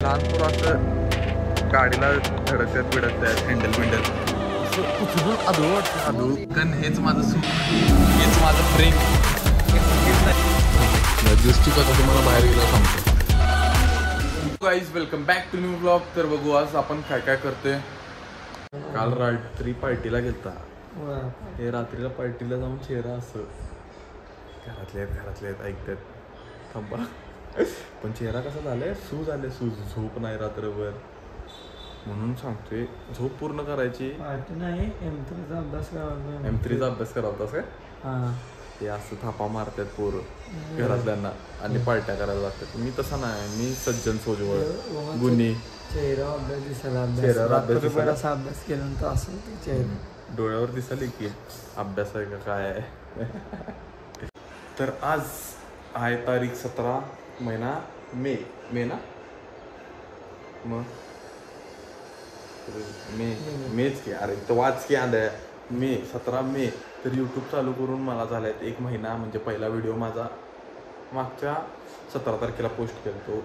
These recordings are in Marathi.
लहान पोरं असं गाडीला धडकतात बिडकतात हँडल बिंडल असं उचलून आदू वाटतं आदू कारण हेच माझं सुख हेच माझं प्रेम दृष्टिक आता तुम्हाला बाहेर गेला सांगतो. Guys welcome back to new blog. तर बघू आज आपण काय काय करतोय. काल रात्री पार्टीला गेलता. हे रात्रीला पार्टीला जाऊन चेहरा असं घरातले आहेत ऐकतात थांबा पण चेहरा कसा झालाय सूज आले झोप नाही रात्रभर म्हणून सांगतोय झोप पूर्ण करायची नाही. M3चा अभ्यास करावतास काय ते असं थापा मारतात पोरं घरातल्यांना आणि पार्ट्या करायला लागतात. मी तसा नाही, मी सज्जन सोजवळ गुन्हे चेहरा अभ्यास दिसायला अभ्यास केल्यानंतर असं चेहरा डोळ्यावर दिसाले की अभ्यास आहे का काय आहे. तर आज आहे तारीख 17 महिना मे ना मग मेच की अरे तो वाच की आलाय 17 मे. तर यूट्यूब चालू करून मला झालाय 1 महिना. म्हणजे पहिला व्हिडिओ माझा मागच्या 17 तारखेला पोस्ट केलतो.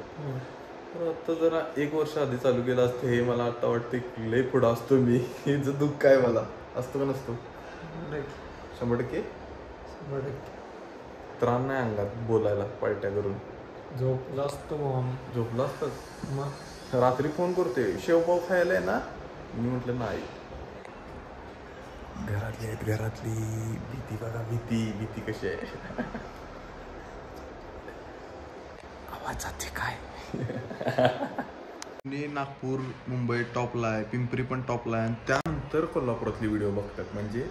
तर आता जरा 1 वर्ष आधी चालू केलं असतं हे मला आता वाटतं लय पुढं असतो मी. हे जर दुःख काय मला असतो का नसतो 100%. त्राण नाही अंगात बोलायला पार्ट्या करून. झोपला असतं मग रात्री फोन करते शेवपाव खायला आहे ना. मी म्हटलं नाही. घरातली भीती बघा भीती कशी आहे. आवाज जाते काय. नागपूर मुंबई टॉपला आहे, पिंपरी पण टॉपला आहे आणि त्यानंतर कोल्हापुरातली व्हिडिओ बघतात. म्हणजे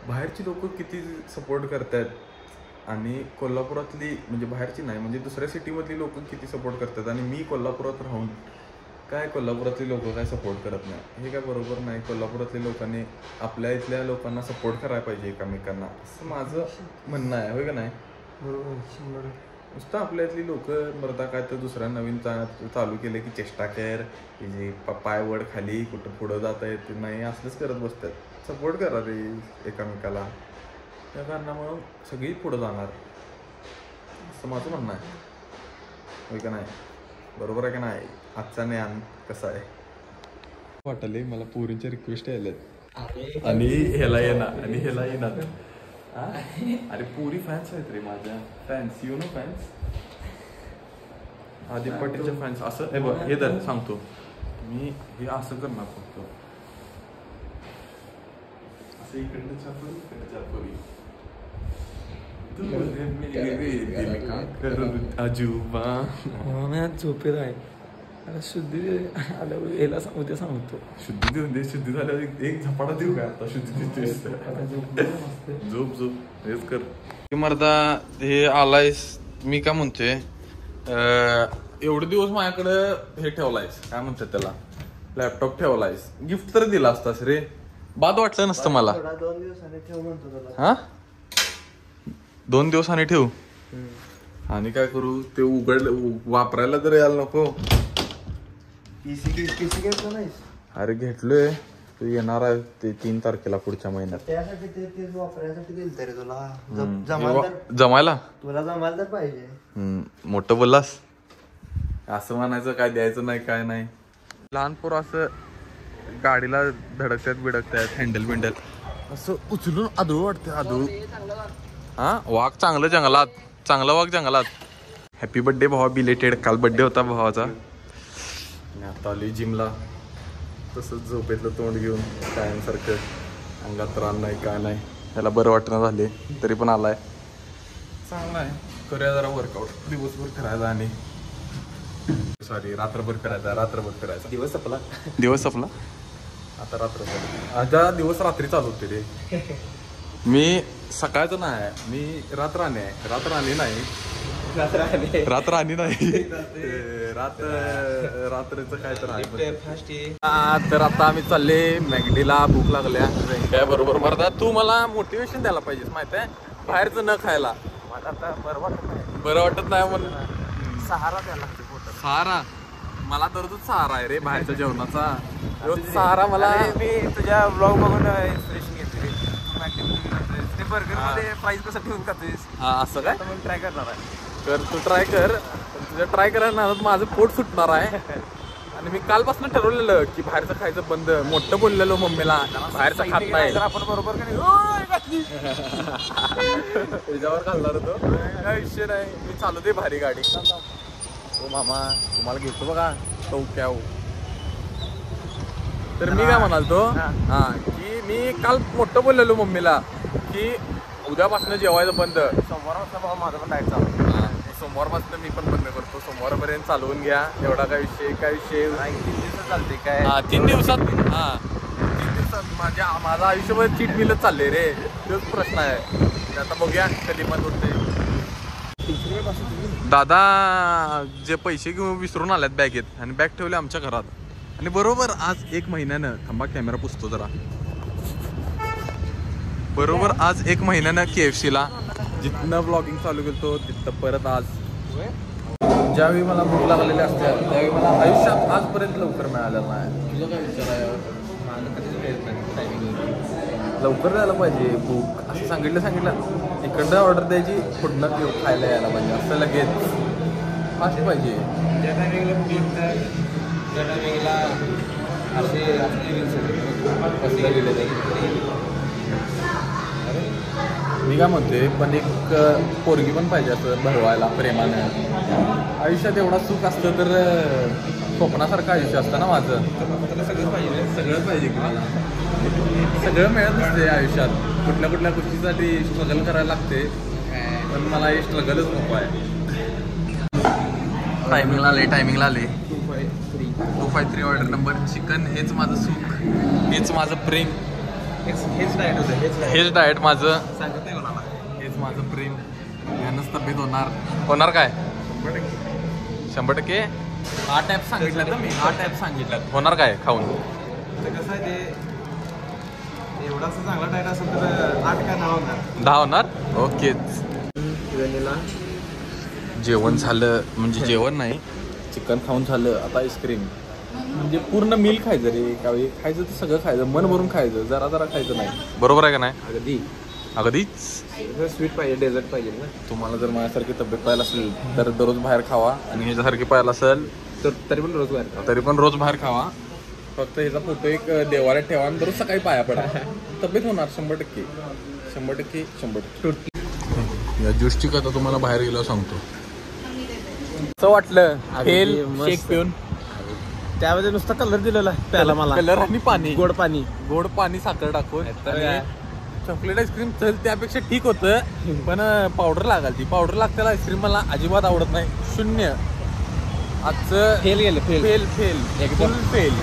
बाहेरची लोक किती सपोर्ट करतात आणि कोल्हापुरातली म्हणजे बाहेरची नाही म्हणजे दुसऱ्या सिटीमधली लोक किती सपोर्ट करतात आणि मी कोल्हापुरात राहून काय कोल्हापुरातली लोक काय सपोर्ट करत नाही. हे काय बरोबर नाही. कोल्हापुरातल्या लोकांनी आपल्या इथल्या लोकांना सपोर्ट करायला पाहिजे एकमेकांना असं माझं म्हणणं आहे. होय का नाही. बरोबर. नुसतं आपल्या इथली लोक मरता काय तर दुसऱ्या नवीन चालू केलं की चेष्टा कर की जे पाय वड खाली कुठं पुढं जाता येत नाही असलंच करत बसतात. सपोर्ट करा रे एकामेकाला. त्या कारणामुळं सगळी पुढं जाणार असं माझं म्हणणं आहे. होय का नाही. बरोबर आहे का नाही. आजचा ज्ञान कसा आहे वाटले मला. पोरींच्या रिक्वेस्ट आल्यात आणि ह्याला येणार अरे पुरी फॅन्स आहेत रे माझ्या. Fans you know fans Aadip पाटीलच्या फॅन्स. असं हे बघ हे तर सांगतो मी हे असं करणार फक्त असं इकडनं चापोरी इकडे चापोरी आजूबा झोपेला आहे. अरे शुद्धी आल्यावर याला उद्या सांगतो. शुद्धी देऊन दे. शुद्धी झाल्यावर एक झपाटा देऊ का आता. शुद्धी झोप हेच कर मर्दा. हे आलायस मी काय म्हणतोय एवढे दिवस माझ्याकडे हे ठेवलायस काय म्हणतात त्याला लॅपटॉप ठेवलायस. गिफ्ट तर दिला असतास रे. बाद वाटलं नसतं मला. 2 दिवसांनी ठेव म्हणतो तुला. हा 2 दिवसांनी ठेवू आणि काय करू ते वापरायला तर यायला नको. पीसी घेतलं नाहीस. अरे घेतलोय. तू येणार आहे ते 3 तारखेला पुढच्या महिन्यात. त्यासाठी ते वापरायसाठी दिलं तरी तुला जमायला तुला जमायला तर पाहिजे. मोठं बोललास. असं म्हणायचं काय द्यायचं नाही काय नाही. लहान पोरं असं गाडीला धडकतात बिडकतात हँडल बिंडल असं उचलून आदू वाटतं आदू. हा वाघ चांगला वाघ जंगलात. हॅपी बर्थडे भावा बिलेटेड. काल बर्थडे होता भावाचा. आता आली जिमला तसंच झोपेतलं तोंड घेऊन कायमसारखं. अंगात रान नाही काय नाही. त्याला बरं वाटणं झाले तरी पण आलाय. चांगला आहे. करूया जरा वर्कआउट. दिवसभर करायचा आणि रात्रभर करायचा. दिवस संपला आता रात्रभर. आता दिवस रात्री चालू होते रे. मी सकाळचं नाही. मी रात्रराणी नाही. रात्रीचं काय तर आहे. तर आता आम्ही चालले मॅगडीला. भूक लागल्या काय बरोबर मर्दा. तू मला मोटिवेशन द्यायला पाहिजेस माहित आहे. बाहेरचं न खायला मला आता बरं वाटत नाही म्हणून सहारा द्यायला. सहारा मला तर तू सहारा आहे रे बाहेरच्या जेवणाचा. सहारा मला मी तुझ्या ब्लॉग बघून इन्स्पिरेशन घेतली. बर्गर मध्ये प्राइस कसं ठेवून खातोस. हा असं काय ट्राय करणार आहे. कर तू ट्राय कर. तुझ्या ट्राय करायला ना माझं पोट सुटणार आहे. आणि मी कालपासून ठरवलेलं की बाहेरचं खायचं बंद. मोठं बोललेलो मम्मीला बाहेरचं खात नाही. आपण बरोबर त्याच्यावर घालणार होतो. काय विषय नाही, मी चालवते भारी गाडी. हो मामा तुम्हाला घेतो बघा तो क्या हो. तर मी काय म्हणालतो हा की मी काल मोठं बोललेलो मम्मीला की उद्यापासून जेवायचं बंद. सोमवार माझा पण डायट चालू. सोमवारपासून मी पण बंद करतो. सोमवारपर्यंत चालवून घ्या. एवढा काय विषय 3 दिवसात चालते काय. 3 दिवसात 3 दिवसात माझा आयुष्यभर चीट मिलत चालले रे. तोच प्रश्न आहे. आता बघूया कधी बंद होते. दादा जे पैसे घेऊन विसरून आल्यात बॅगेत आणि बॅग ठेवले आमच्या घरात. आणि बरोबर आज 1 महिन्यानं थांबा कॅमेरा पुसतो जरा. बरोबर आज 1 महिन्यानं KFC ला जिथनं ब्लॉगिंग चालू केलतो तिथं परत आज. ज्यावेळी मला भूक लागलेली असते त्यावेळी मला आयुष्यात आजपर्यंत लवकर मिळालेलं नाही. तुझं काय विचार आहे? माझं कधीच मिळत नाही टायमिंग. लवकर द्यायला पाहिजे भूक. असं सांगितलं इकडनं ऑर्डर द्यायची पुढनं घेऊन खायला यायला पाहिजे. असं लगेच फास्ट पाहिजे. ज्या टायमिंगला भूक तर त्या टायमिंगला असे कसं गेलं. मी काय म्हणतोय पण एक पोरगी पण पाहिजे असं भरवायला प्रेमानं. आयुष्यात एवढा सुख असतं तर स्वप्नासारखं आयुष्य असतं ना माझं. सगळं पाहिजे की मला. सगळं मिळत नसते आयुष्यात. कुठल्या गोष्टीसाठी स्ट्रगल करायला लागते. पण मला हे स्ट्रगलच नको आहे. टायमिंगला आले 253 ऑर्डर नंबर. चिकन हेच माझं सुख, हेच माझं प्रेम, हेच डायट होतं. हेच डाएट माझं. सांगत नाही कोणाला. हेच माझं प्रेम. यानंच तब्येत होणार काय 100%. 8 ॲप सांगितलं ना मी. 8 ॲप सांगितलं होणार काय खाऊन. कसं आहे ते एवढा चांगला डायट असेल तर 8 का 10 होणार. ओके. जेवण झालं म्हणजे जेवण नाही, चिकन खाऊन झालं. आता आईस्क्रीम म्हणजे पूर्ण मिल खायचं रे. काय खायचं तर सगळं खायचं, मन भरून खायचं, जरा खायचं नाही. बरोबर आहे का नाही? अगदीच स्वीट पाहिजे, डेझर्ट पाहिजे ना. तुम्हाला जर माझ्यासारखी तब्येत पाहायला असेल तर दररोज बाहेर खावा. आणि ह्याच्यासारखी पाहायला असेल तर तरी पण रोज बाहेर खावा. फक्त ह्याचा फोटो एक देवाऱ्यात ठेवा आणि दररोज सकाळी पाया पडा. तब्येत होणार 100%. या ज्यूसची कथा तुम्हाला बाहेर गेलो सांगतो. असं वाटलं शेक पिऊन. त्यामध्ये नुसता कलर दिलेला प्याला मला. कलर आणि पाणी, गोड पाणी साखर टाकून. चॉकलेट आईस्क्रीम चल त्यापेक्षा ठीक होतं पण पावडर लागाल. ती पावडर लागतेला आईस्क्रीम मला अजिबात आवडत नाही. 0. आजचं एकदम फेल.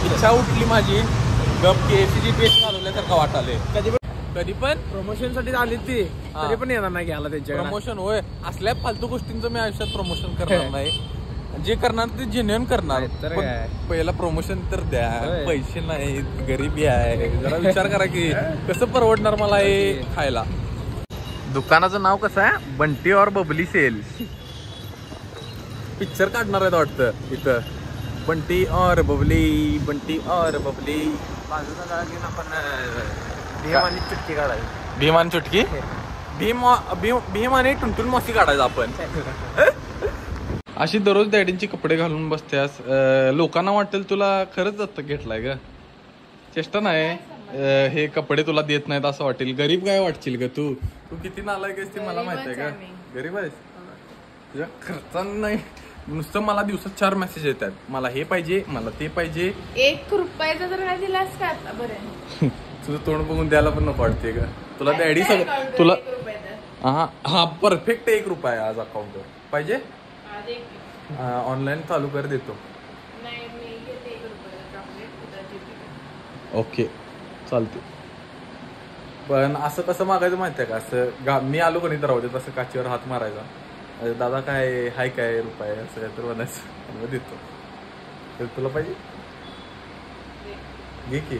इच्छा उठली माझी गप KFCची टेस्ट घालवल्यासारखं वाटाले. कधी पण प्रमोशन साठी आली ती तरी पण येणार नाही घ्यायला त्यांच्या. प्रमोशन होय असल्या फालतू गोष्टींचं मी आयुष्यात प्रमोशन करणार नाही. जे करणार ते जेन्युइन करणार. पहिला प्रमोशन तर द्या. पैसे नाही, गरिबी आहे. जरा विचार करा की कसं परवडणार मला हे खायला. दुकानाचं नाव कसं आहे? बंटी और बबली सेल. पिक्चर काढणार आहेत वाटतं इथं. बंटी और बबली. बाजूचा गाळा घेऊन आपण भीम आणि चुटकी काढायची. भीम आणि चुटकी. भीम आणि टुनटुन मासी काढायचं आपण. अशी दररोज डॅडींची कपडे घालून बसत्यास. लोकांना वाटेल तुला खरंच दत्तक घेतलाय ग. चेष्टा नाही. हे कपडे तुला देत नाहीत असं वाटेल. गरीब काय वाटशील ग तू किती नालायक आहेस ते मला माहित आहे का. गरीब आहेस. तुझ्या खर्चानं नाही नुसतं मला दिवसात 4 मेसेज येतात. मला हे पाहिजे, मला ते पाहिजे. 1 रुपयाचा तर काय दिलास का आता? बरं तुझं तोंड बघून द्यायला पण नको वाटते का तुला. डॅडी सगळं तुला. हा परफेक्ट 1 रुपया आज अकाउंटवर पाहिजे. ऑनलाईन चालू कर देतो. ओके चालते. पण असं कसं मागायचं माहिती आहे का? असं मी आलो कोणी तर राहू दे तसं काचीवर हात मारायचा. दादा काय हाय काय रुपये असं काय तर म्हणायचं. देतो. तर तुला पाहिजे घे की.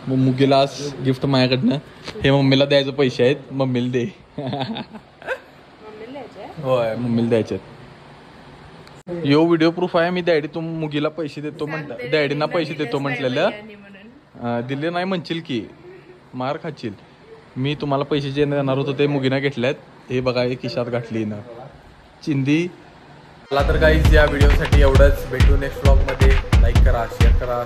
मुगीला आज गिफ्ट माझ्याकडनं. हे मम्मीला द्यायचं पैसे आहेत. मम्मीला दे. होय मम्मीला द्यायचे. यो व्हिडिओ प्रूफ आहे. मी मुगीला पैसे देतो म्हटलं. डॅडींना पैसे देतो म्हटलेलं. दिले नाही म्हणशील की मार खाशील. मी तुम्हाला पैसे जे देणार होतो ते मुगीना घेतल्यात. हे बघा एक खिशात घातली ना चिंदी. मला तर काहीच या व्हिडिओसाठी एवढंच. भेटू नेक्स्ट व्लॉगमध्ये. लाईक करा, शेअर करा.